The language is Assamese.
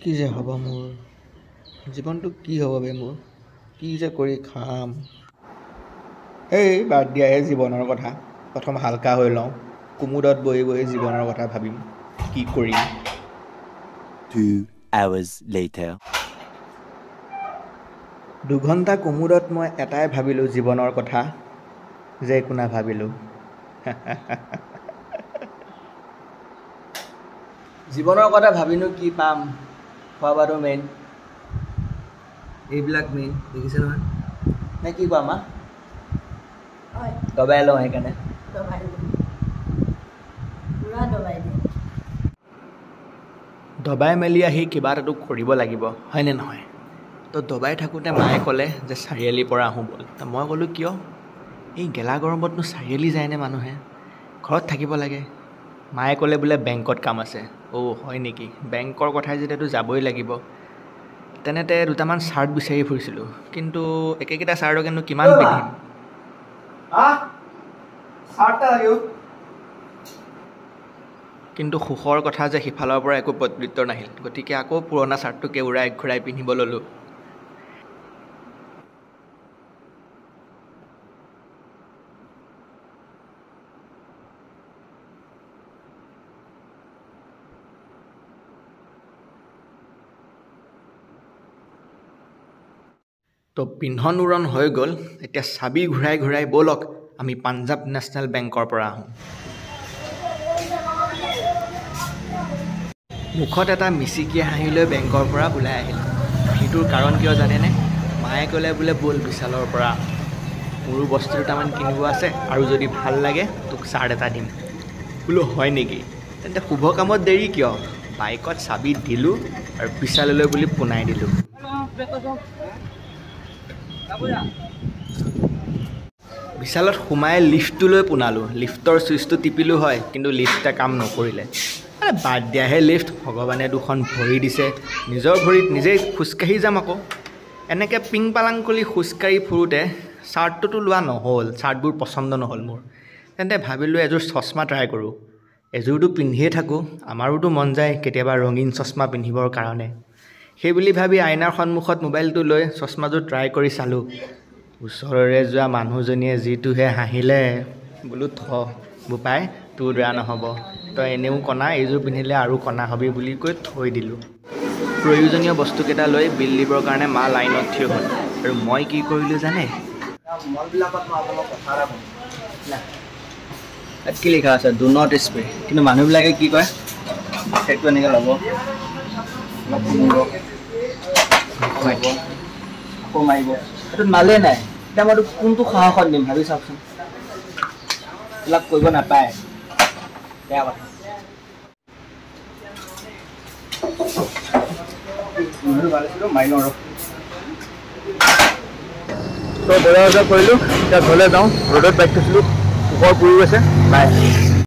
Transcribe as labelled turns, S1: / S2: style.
S1: কি যে হ'ব মোৰ জীৱনটো কি হ'ব বে মোৰ কি যে কৰি খাম এই বাদ দিয়াহে জীৱনৰ কথা প্ৰথম হালকা হৈ লওঁ কুমুদত বহি বহি জীৱনৰ কথা ভাবিম কি কৰিম
S2: 2 hours later
S1: 2 ঘণ্টা কুমুদত মই এটাই ভাবিলোঁ জীৱনৰ কথা যে একো নাভাবিলোঁ জীৱনৰ কথা ভাবিনো কি পাম খোৱা বোৱাটো মেইন এইবিলাক মেইন দেখিছে নহয় নে কি কোৱা মা দবাই লওঁ সেইকাৰণে দবাই মেলি আহি কিবা এটাতো কৰিব লাগিব হয়নে নহয় তো দবাই থাকোঁতে মায়ে ক'লে যে চাৰিআলিৰ পৰা আহোঁ ব'ল তো মই ক'লোঁ কিয় এই গেলা গৰমতনো চাৰিআলি যায়নে মানুহে ঘৰত থাকিব লাগে মায়ে ক'লে বোলে বেংকত কাম আছে হয় নেকি বেংকৰ কথাই যেতিয়াতো যাবই লাগিব তেনেতে দুটামান চাৰ্ট বিচাৰি ফুৰিছিলোঁ কিন্তু একেকেইটা চাৰ্টকেনো কিমান পিন্ধিম কিন্তু সুখৰ কথা যে সিফালৰ পৰা একো প্ৰত্যুত্তৰ নাহিল গতিকে আকৌ পুৰণা চাৰ্টটোকে উৰাই ঘূৰাই পিন্ধিব ল'লোঁ তো পিন্ধন উৰণ হৈ গ'ল এতিয়া চাবি ঘূৰাই ঘূৰাই ব'লক আমি পাঞ্জাৱ নেশ্যনেল বেংকৰ পৰা আহোঁ মুখত এটা মিচিকিয়া হাঁহি লৈ বেংকৰ পৰা ওলাই আহিলোঁ সেইটোৰ কাৰণ কিয় জানেনে মায়ে ক'লে বোলে ব'ল বিশালৰ পৰা মোৰো বস্তু দুটামান কিনিব আছে আৰু যদি ভাল লাগে তোক চাৰ্ট এটা দিম বোলো হয় নেকি তেন্তে শুভ কামত দেৰি কিয় বাইকত চাবি দিলোঁ আৰু বিশাললৈ বুলি পোনাই দিলোঁ বিশালত সোমাই লিফ্টটোলৈ পোনালোঁ লিফ্টৰ ছুইচটো টিপিলোঁ হয় কিন্তু লিফ্টে কাম নকৰিলে বাদ দিয়াহে লিফ্ট ভগৱানে দুখন ভৰি দিছে নিজৰ ভৰিত নিজেই খোজকাঢ়ি যাম আকৌ এনেকৈ পিং পালাং কৰি খোজকাঢ়ি ফুৰোঁতে চাৰ্টটোতো লোৱা নহ'ল চাৰ্টবোৰ পচন্দ নহ'ল মোৰ তেন্তে ভাবিলোঁ এযোৰ চশমা ট্ৰাই কৰোঁ এযোৰটো পিন্ধিয়ে থাকোঁ আমাৰোতো মন যায় কেতিয়াবা ৰঙীন চশমা পিন্ধিবৰ কাৰণে সেইবুলি ভাবি আইনাৰ সন্মুখত মোবাইলটো লৈ চশমাযোৰ ট্ৰাই কৰি চালোঁ ওচৰৰে যোৱা মানুহজনীয়ে যিটোহে হাঁহিলে বোলো বোপাই তোৰ বেয়া নহ'ব তই এনেও কণা এইযোৰ পিন্ধিলে আৰু কণা হবি বুলি কৈ থৈ দিলোঁ প্ৰয়োজনীয় বস্তুকেইটা লৈ বিল দিবৰ কাৰণে মা লাইনত থিয় হ'ল আৰু মই কি কৰিলোঁ জানে মলবিলাকত মই আপোনাক কথা এটা ক'ম তাত কি লিখা আছে ডু নট স্প্ৰে কিন্তু মানুহবিলাকে কি কয় সেইটো এনেকৈ ল'ব আকৌ মাৰিব এইটোত মালেই নাই এতিয়া মইতো কোনটো সাহসত দিম ভাবি চাওকচোন এইবিলাক কৰিব নাপায় বেয়া কথা তো বজাৰ কৰিলোঁ এতিয়া ঘৰলৈ যাওঁ ৰ'দত বাইক থৈছিলোঁ পোহৰ পৰি গৈছে বাই